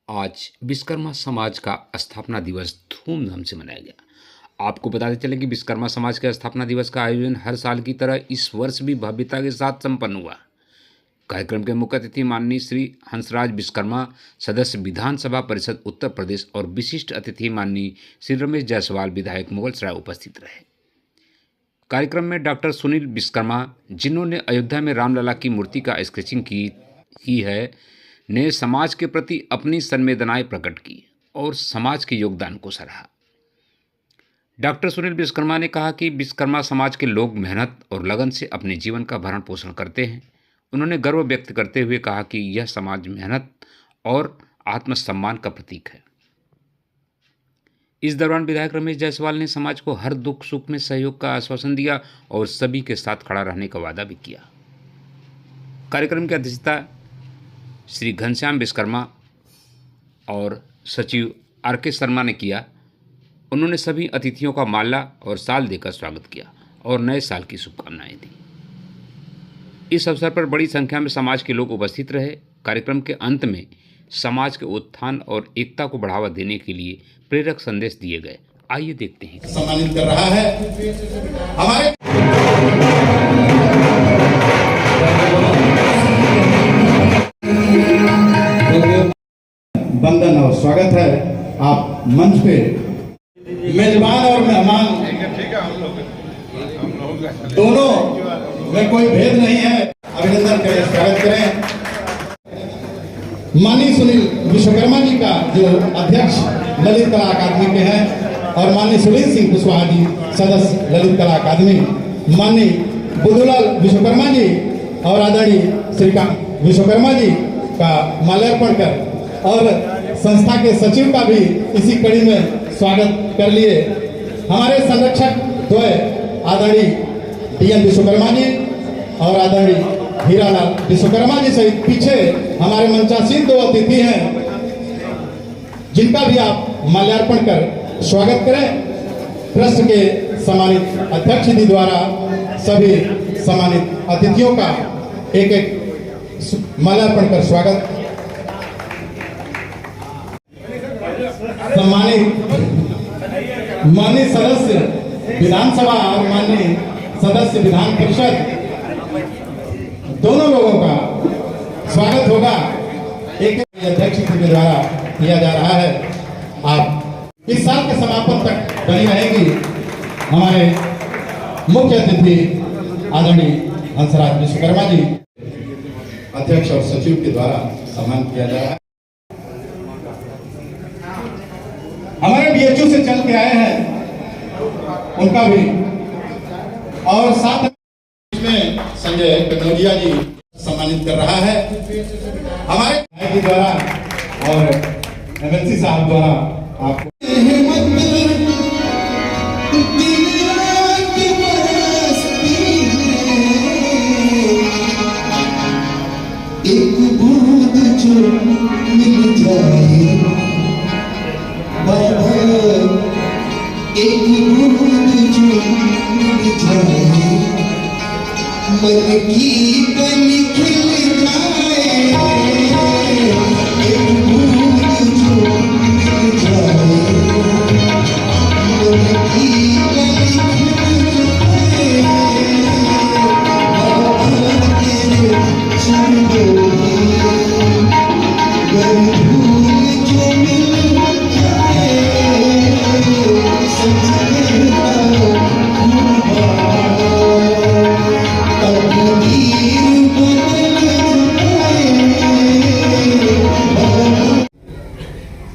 आज विश्वकर्मा समाज का स्थापना दिवस धूमधाम से मनाया गया। आपको बताते चलें कि विश्वकर्मा समाज के स्थापना दिवस का आयोजन हर साल की तरह इस वर्ष भी भव्यता के साथ संपन्न हुआ। कार्यक्रम के मुख्य अतिथि माननीय श्री हंसराज विश्वकर्मा, सदस्य विधानसभा परिषद उत्तर प्रदेश और विशिष्ट अतिथि माननीय श्री रमेश जायसवाल, विधायक मुगलसराय उपस्थित रहे। कार्यक्रम में डॉक्टर सुनील विश्वकर्मा, जिन्होंने अयोध्या में रामलला की मूर्ति का स्केचिंग की है, ने समाज के प्रति अपनी संवेदनाएं प्रकट की और समाज के योगदान को सराहा। डॉक्टर सुनील विश्वकर्मा ने कहा कि विश्वकर्मा समाज के लोग मेहनत और लगन से अपने जीवन का भरण पोषण करते हैं। उन्होंने गर्व व्यक्त करते हुए कहा कि यह समाज मेहनत और आत्मसम्मान का प्रतीक है। इस दौरान विधायक रमेश जायसवाल ने समाज को हर दुख सुख में सहयोग का आश्वासन दिया और सभी के साथ खड़ा रहने का वादा भी किया। कार्यक्रम की अध्यक्षता श्री घनश्याम विश्वकर्मा और सचिव आर.के. शर्मा ने किया। उन्होंने सभी अतिथियों का माला और शाल देकर स्वागत किया और नए साल की शुभकामनाएं दी। इस अवसर पर बड़ी संख्या में समाज के लोग उपस्थित रहे। कार्यक्रम के अंत में समाज के उत्थान और एकता को बढ़ावा देने के लिए प्रेरक संदेश दिए गए। आइए देखते हैं। सम्मानित कर रहा है हमारे वंदन और स्वागत है। आप मंच पे मेजबान और मेहमान दोनों में कोई भेद नहीं है। अभिनंदन करें, स्वागत करें। माननीय सुनील विश्वकर्मा जी का जो अध्यक्ष ललित कला अकादमी के हैं और माननीय सुनील सिंह कुशवाहा जी सदस्य ललित कला अकादमी, माननीय बुद्धूलाल विश्वकर्मा जी और आदरणीय श्रीकांत विश्वकर्मा जी का माल्यार्पण कर और संस्था के सचिव का भी इसी कड़ी में स्वागत कर लिए। हमारे संरक्षक द्वय आदरणीय डी.एन. विश्वकर्मा जी और आदरणीय हीरालाल विश्वकर्मा जी सहित पीछे हमारे मंचासीन दो अतिथि हैं, जिनका भी आप माल्यार्पण कर स्वागत करें। ट्रस्ट के सम्मानित अध्यक्ष जी द्वारा सभी सम्मानित अतिथियों का एक एक माल्यार्पण कर स्वागत। सम्मानित माननीय सदस्य विधानसभा और माननीय सदस्य विधान परिषद, दोनों लोगों का स्वागत होगा। एक अध्यक्ष के द्वारा किया जा रहा है। आप इस साल के समापन तक बनी रहेंगी। हमारे मुख्य अतिथि आदरणीय हंसराज विश्वकर्मा जी, अध्यक्ष और सचिव के द्वारा सम्मान किया जा रहा है। हमारे बीएचयू से चल के आए हैं, उनका भी, और साथ में संजय कटोरिया जी सम्मानित कर रहा है। हमारे जी द्वारा और एमएलसी साहब द्वारा आपको एक बूंद जो मिल जाए बाबा, एक बूंद जो मिल जाए, मन की कली खिल जाए। एक बूंद जो मिल जाए, मन की कली खिल जाए। बाबा तेरे चरणों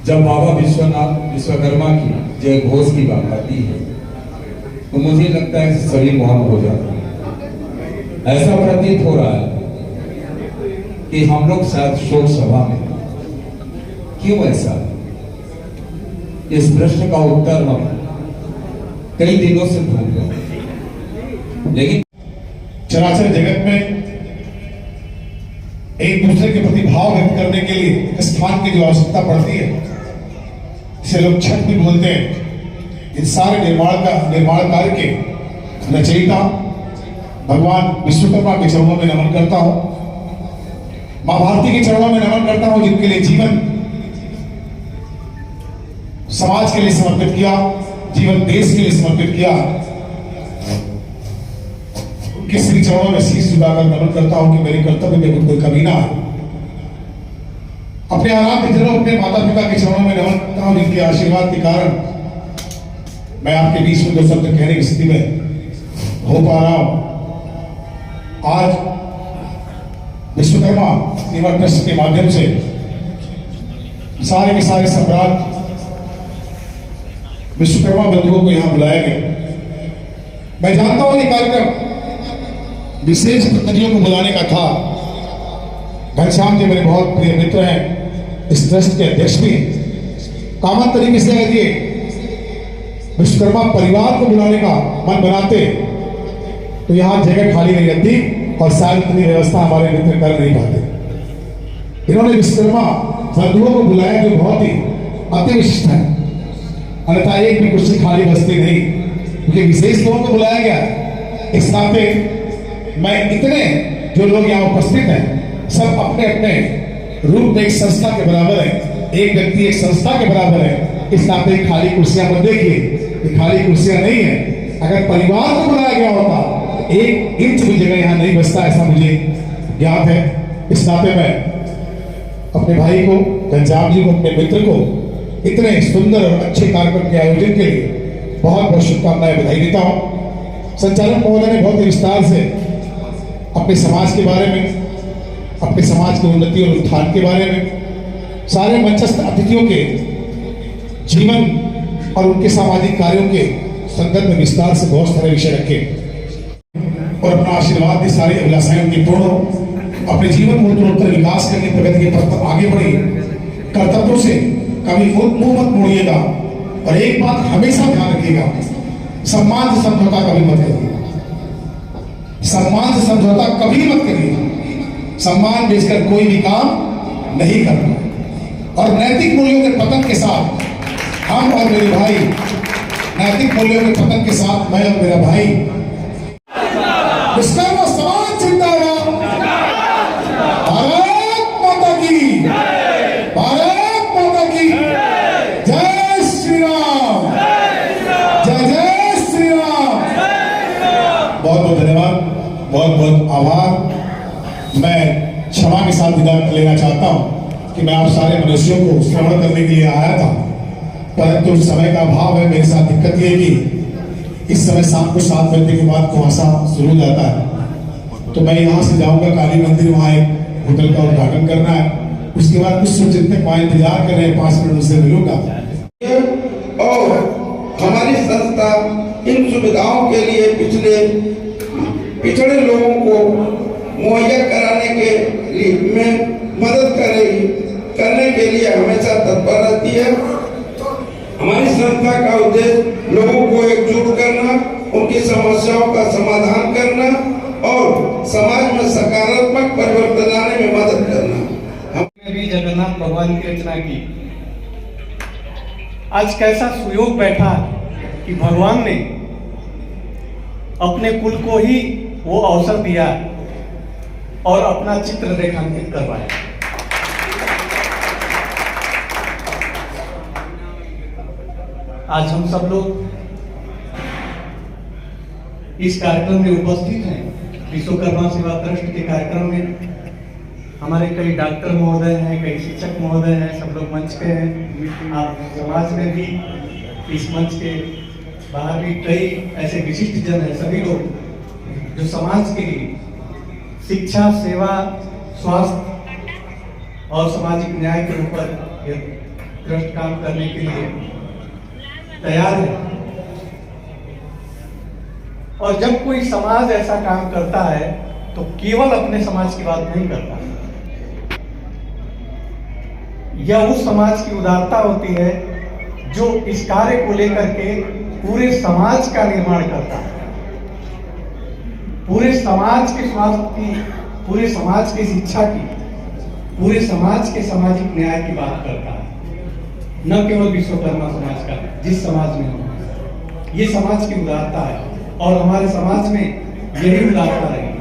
जब बाबा विश्वकर्मा की जय घोष की बात आती है तो मुझे लगता है सभी मौन हो जाते हैं। ऐसा प्रतीत हो रहा है कि हम लोग शायद शोक सभा में। क्यों ऐसा? इस प्रश्न का उत्तर हम कई दिनों से ढूंढ रहे हैं, लेकिन चराचर जगत में एक दूसरे के प्रति भाव व्यक्त करने के लिए स्थान की जो आवश्यकता पड़ती है, इसे लोग छठ भी बोलते हैं। इन सारे निर्माण कार्य के रचयिता भगवान विश्वकर्मा के चरणों में नमन करता हूं। मां भारती के चरणों में नमन करता हूं, जिनके लिए जीवन समाज के लिए समर्पित किया, जीवन देश के लिए समर्पित किया। उनके श्री चरणों में शीश झुकाकर नमन करता हूं कि मेरे कर्तव्य में कोई कमी ना आए। अपने आराध्य जनों, अपने माता पिता के चरणों में नमन करता हूं जिनके आशीर्वाद के कारण मैं आपके बीच में दो शब्द कहने की स्थिति में हो पा रहा हूं। आज विश्वकर्मा सेवा ट्रस्ट के माध्यम से सारे के सारे सम्राट विश्वकर्मा बंधुओं को यहां बुलाया गया। मैं जानता हूं ये कार्यक्रम विशेष प्रतिनिधियों को बुलाने का था। घनश्याम जी मेरे बहुत प्रिय मित्र हैं, इस ट्रस्ट के अध्यक्ष भी। कॉमन तरीके से यदि विश्वकर्मा परिवार को बुलाने का मन बनाते तो यहां जगह खाली नहीं रहती और शायद इतनी व्यवस्था हमारे मित्र कर नहीं पाते। इन्होंने विश्वकर्मा बंधुओं को बुलाया जो बहुत ही अति विशिष्ट है, अन्यथा एक भी कुर्सी खाली बसती नहीं, क्योंकि विशेष लोगों को बुलाया गया। इस नाते मैं इतने जो लोग यहाँ उपस्थित हैं सब अपने अपने रूप में एक संस्था के बराबर है, एक व्यक्ति एक संस्था के बराबर है। इस नाते खाली कुर्सियां मत देखिए, ये खाली कुर्सियां नहीं है। अगर परिवार को बुलाया गया होता एक इंच भी जगह यहाँ नहीं बचता, ऐसा मुझे ज्ञात है। इस नाते मैं अपने भाई को, घनश्याम जी को, अपने मित्र को इतने सुंदर और अच्छे कार्यक्रम के आयोजन के लिए बहुत बहुत शुभकामनाएं, बधाई देता हूँ। संचालक महोदय ने बहुत ही विस्तार से अपने समाज के बारे में, अपने समाज की उन्नति और उत्थान के बारे में, सारे मंचस्थ अतिथियों के जीवन और उनके सामाजिक कार्यों के संदर्भ में विस्तार से बहुत सारे विषय रखे और अपना आशीर्वाद दी सारी अभिलाषाएं उनकी पूर्ण हो। अपने जीवन में उत्तरोत्तर विकास करके प्रगति के पथ पर आगे बढ़े। कर्तव्यों से कभी मुंह मत मोड़िएगा और एक बात हमेशा ध्यान रखिएगा, सम्मान से समझौता कभी मत करिए। सम्मान से समझौता कभी मत करिए। सम्मान बेचकर कोई भी काम नहीं करना। और नैतिक मूल्यों के पतन के साथ हम और मेरे भाई, नैतिक मूल्यों के पतन के साथ मैं और मेरा भाई विश्वकर्मा समाज जिंदाबाद। भारत माता की, भारत माता की जय श्री राम, जय जय श्री राम। बहुत बहुत धन्यवाद, बहुत बहुत आभार। मैं क्षमा के साथ विदा लेना चाहता हूं कि मैं आप सारे मनुष्यों को श्रवण करने के लिए आया था, परंतु समय का अभाव है। मेरे साथ दिक्कत ये कि इस समय शाम को 7 बजे के बाद कुहासा शुरू हो जाता है, तो मैं यहाँ से जाऊंगा काली मंदिर, वहाँ एक होटल का उद्घाटन करना है। उसके बाद कुछ सुचिंतक वहाँ इंतजार कर रहे हैं, 5 मिनट उनसे मिलूंगा। और हमारी संस्था इन सुविधाओं के लिए पिछड़े लोगों को मुहैया कराने के लिए में मदद करने के लिए हमेशा तत्पर रहती है। हमारी संस्था का उद्देश्य लोगों को एकजुट करना, उनकी समस्याओं का समाधान करना और समाज में सकारात्मक परिवर्तन लाने में मदद करना। हमने भी जगन्नाथ भगवान की रचना की। आज कैसा सुयोग बैठा कि भगवान ने अपने कुल को ही वो अवसर दिया और अपना चित्र रेखांकित करवाया। आज हम सब लोग इस कार्यक्रम में उपस्थित हैं। विश्वकर्मा सेवा ट्रस्ट के कार्यक्रम में हमारे कई डॉक्टर महोदय हैं, कई शिक्षक महोदय हैं, सब लोग मंच पे हैं। आप समाज में भी, इस मंच के बाहर भी कई ऐसे विशिष्ट जन हैं, सभी लोग जो समाज के लिए शिक्षा, सेवा, स्वास्थ्य और सामाजिक न्याय के ऊपर ट्रस्ट काम करने के लिए तैयार है। और जब कोई समाज ऐसा काम करता है तो केवल अपने समाज की बात नहीं करता, यह उस समाज की उदारता होती है जो इस कार्य को लेकर के पूरे समाज का निर्माण करता है, पूरे समाज के स्वास्थ्य की, पूरे समाज की शिक्षा की, पूरे समाज के सामाजिक न्याय की बात करता है। न केवल विश्वकर्मा समाज का, जिस समाज में हम, ये समाज की उदारता है और हमारे समाज में यही उदारता रहेगी।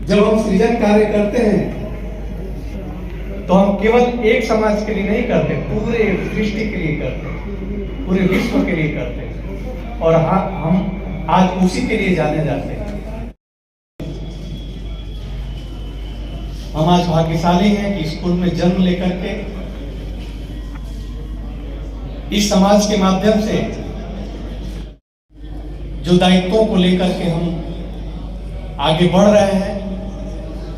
जब हम सृजन कार्य करते हैं तो हम केवल एक समाज के लिए नहीं करते, पूरे सृष्टि के लिए करते, पूरे विश्व के लिए करते। और हम आज उसी के लिए जाने जाते हैं। हम आज भाग्यशाली हैं कि स्कूल में जन्म लेकर के इस समाज के माध्यम से जो दायित्वों को लेकर के हम आगे बढ़ रहे हैं,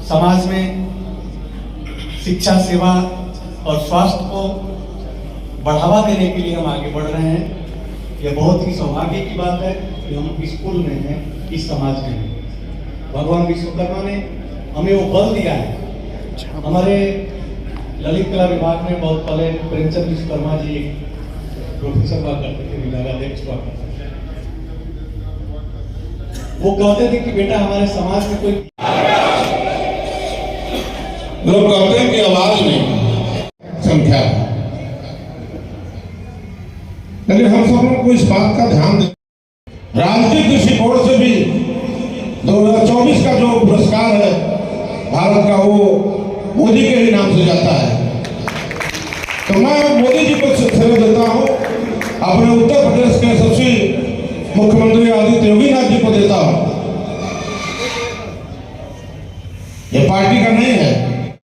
समाज में शिक्षा, सेवा और स्वास्थ्य को बढ़ावा देने के लिए हम आगे बढ़ रहे हैं। यह बहुत ही सौभाग्य की बात है कि हम स्कूल में हैं, इस समाज में हैं। भगवान विश्वकर्मा ने हमें वो बल दिया है। हमारे ललित कला विभाग में बहुत पहले प्रेमचंद विश्वकर्मा जी प्रोफेसर हुआ करते थे, विभागाध्यक्ष हुआ करते थे। वो कहते थे कि बेटा हमारे समाज में कोई लोग कहते हैं कि आवाज नहीं संख्या है, लेकिन हम सब लोग को इस बात का ध्यान दें। राजनीतिक दृष्टिकोण से भी 2024 का जो पुरस्कार है भारत का, वो मोदी के ही नाम से जाता है। तो मैं मोदी जी को श्रेय देता हूँ, अपने उत्तर प्रदेश के यशस्वी मुख्यमंत्री आदित्य योगी नाथ जी को देता हूँ। ये पार्टी का नहीं है,